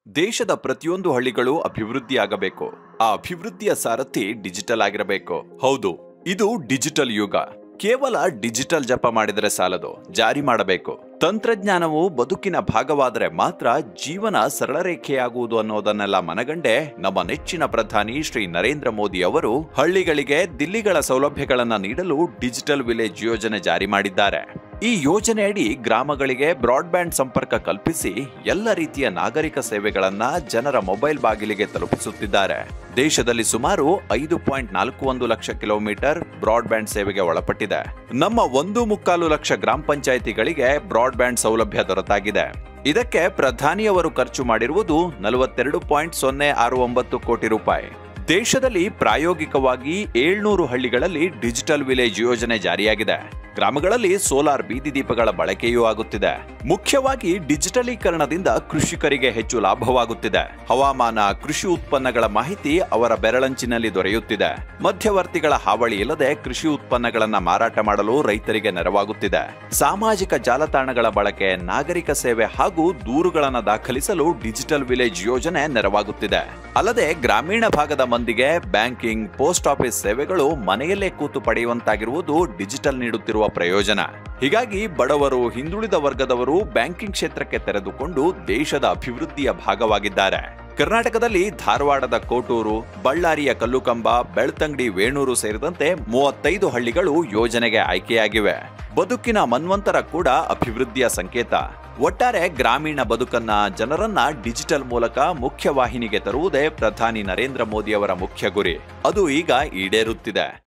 ದೇಶದ ಪ್ರತಿಯೊಂದು ಹಳ್ಳಿಗಳು ಅಭಿವೃದ್ಧಿಯಾಗಬೇಕು. ಆ ಅಭಿವೃದ್ಧಿಯ ಸಾರಥಿ ಡಿಜಿಟಲ್ ಆಗಿರಬೇಕು. ಹೌದು, ಇದು ಡಿಜಿಟಲ್ ಯುಗ. ಕೇವಲ ಡಿಜಿಟಲ್ ಜಪ ಮಾಡಿದರೆ ಸಾಲದು, ಜಾರಿ ಮಾಡಬೇಕು. ತಂತ್ರಜ್ಞಾನವು ಬದುಕಿನ ಭಾಗವಾದರೆ ಮಾತ್ರ ಜೀವನ ಸರಳ ರೇಖೆಯಾಗುವುದು ಅನ್ನೋದನ್ನೆಲ್ಲ ಮನಗಂಡೆ ನಮ್ಮ ನೆಚ್ಚಿನ ಪ್ರಧಾನಿ ಶ್ರೀ ನರೇಂದ್ರ ಮೋದಿ ಅವರು ಹಳ್ಳಿಗಳಿಗೆ ದಿಲ್ಲಿಗಳ ಸೌಲಭ್ಯಗಳನ್ನು ನೀಡಲು ಡಿಜಿಟಲ್ ವಿಲೇಜ್ ಯೋಜನೆ ಜಾರಿ ಮಾಡಿದ್ದಾರೆ. ಈ ಯೋಜನೆಯಡಿ ಗ್ರಾಮಗಳಿಗೆ ಬ್ರಾಡ್ಬ್ಯಾಂಡ್ ಸಂಪರ್ಕ ಕಲ್ಪಿಸಿ ಎಲ್ಲ ರೀತಿಯ ನಾಗರಿಕ ಸೇವೆಗಳನ್ನ ಜನರ ಮೊಬೈಲ್ ಬಾಗಿಲಿಗೆ ತಲುಪಿಸುತ್ತಿದ್ದಾರೆ. ದೇಶದಲ್ಲಿ ಸುಮಾರು 5.41 ಲಕ್ಷ ಕಿಲೋಮೀಟರ್ ಬ್ರಾಡ್ಬ್ಯಾಂಡ್ ಸೇವೆಗೆ ಒಳಪಟ್ಟಿದೆ. ನಮ್ಮ 1.25 ಲಕ್ಷ ಗ್ರಾಮ ಪಂಚಾಯಿತಿಗಳಿಗೆ ಬ್ರಾಡ್ಬ್ಯಾಂಡ್ ಸೌಲಭ್ಯ ದೊರೆತಾಗಿದೆ. ಇದಕ್ಕೆ ಪ್ರಧಾನಿಯವರು ಖರ್ಚು ಮಾಡಿರುವುದು 42.069 ಕೋಟಿ ರೂಪಾಯಿ. ದೇಶದಲ್ಲಿ ಪ್ರಾಯೋಗಿಕವಾಗಿ 700 ಹಳ್ಳಿಗಳಲ್ಲಿ ಡಿಜಿಟಲ್ ವಿಲೇಜ್ ಯೋಜನೆ ಜಾರಿಯಾಗಿದೆ. ಗ್ರಾಮಗಳಲ್ಲಿ ಸೋಲಾರ್ ಬೀದಿ ದೀಪಗಳ ಬಳಕೆಯೂ ಆಗುತ್ತಿದೆ. ಮುಖ್ಯವಾಗಿ ಡಿಜಿಟಲೀಕರಣದಿಂದ ಕೃಷಿಕರಿಗೆ ಹೆಚ್ಚು ಲಾಭವಾಗುತ್ತಿದೆ. ಹವಾಮಾನ, ಕೃಷಿ ಉತ್ಪನ್ನಗಳ ಮಾಹಿತಿ ಅವರ ಬೆರಳಂಚಿನಲ್ಲಿ ದೊರೆಯುತ್ತಿದೆ. ಮಧ್ಯವರ್ತಿಗಳ ಹಾವಳಿ ಇಲ್ಲದೆ ಕೃಷಿ ಉತ್ಪನ್ನಗಳನ್ನು ಮಾರಾಟ ಮಾಡಲು ರೈತರಿಗೆ ನೆರವಾಗುತ್ತಿದೆ. ಸಾಮಾಜಿಕ ಜಾಲತಾಣಗಳ ಬಳಕೆ, ನಾಗರಿಕ ಸೇವೆ ಹಾಗೂ ದೂರುಗಳನ್ನು ದಾಖಲಿಸಲು ಡಿಜಿಟಲ್ ವಿಲೇಜ್ ಯೋಜನೆ ನೆರವಾಗುತ್ತಿದೆ. ಅಲ್ಲದೆ ಗ್ರಾಮೀಣ ಭಾಗದ ಮಂದಿಗೆ ಬ್ಯಾಂಕಿಂಗ್, ಪೋಸ್ಟ್ ಆಫೀಸ್ ಸೇವೆಗಳು ಮನೆಯಲ್ಲೇ ಕೂತು ಪಡೆಯುವಂತಾಗಿರುವುದು ಡಿಜಿಟಲ್ ನೀಡುತ್ತಿರುವ ಪ್ರಯೋಜನ. ಹೀಗಾಗಿ ಬಡವರು, ಹಿಂದುಳಿದ ವರ್ಗದವರು ಬ್ಯಾಂಕಿಂಗ್ ಕ್ಷೇತ್ರಕ್ಕೆ ತೆರೆದುಕೊಂಡು ದೇಶದ ಅಭಿವೃದ್ಧಿಯ ಭಾಗವಾಗಿದ್ದಾರೆ. ಕರ್ನಾಟಕದಲ್ಲಿ ಧಾರವಾಡದ ಕೋಟೂರು, ಬಳ್ಳಾರಿಯ ಕಲ್ಲುಕಂಬ, ಬೆಳ್ತಂಗಡಿ, ವೇಣೂರು ಸೇರಿದಂತೆ 35 ಹಳ್ಳಿಗಳು ಯೋಜನೆಗೆ ಆಯ್ಕೆಯಾಗಿವೆ. ಬದುಕಿನ ಮನ್ವಂತರ ಕೂಡ ಅಭಿವೃದ್ಧಿಯ ಸಂಕೇತ. ಒಟ್ಟಾರೆ ಗ್ರಾಮೀಣ ಬದುಕನ್ನ, ಜನರನ್ನ ಡಿಜಿಟಲ್ ಮೂಲಕ ಮುಖ್ಯವಾಹಿನಿಗೆ ತರುವುದೇ ಪ್ರಧಾನಿ ನರೇಂದ್ರ ಮೋದಿ ಅವರ ಮುಖ್ಯ ಗುರಿ. ಅದು ಈಗ ಈಡೇರುತ್ತಿದೆ.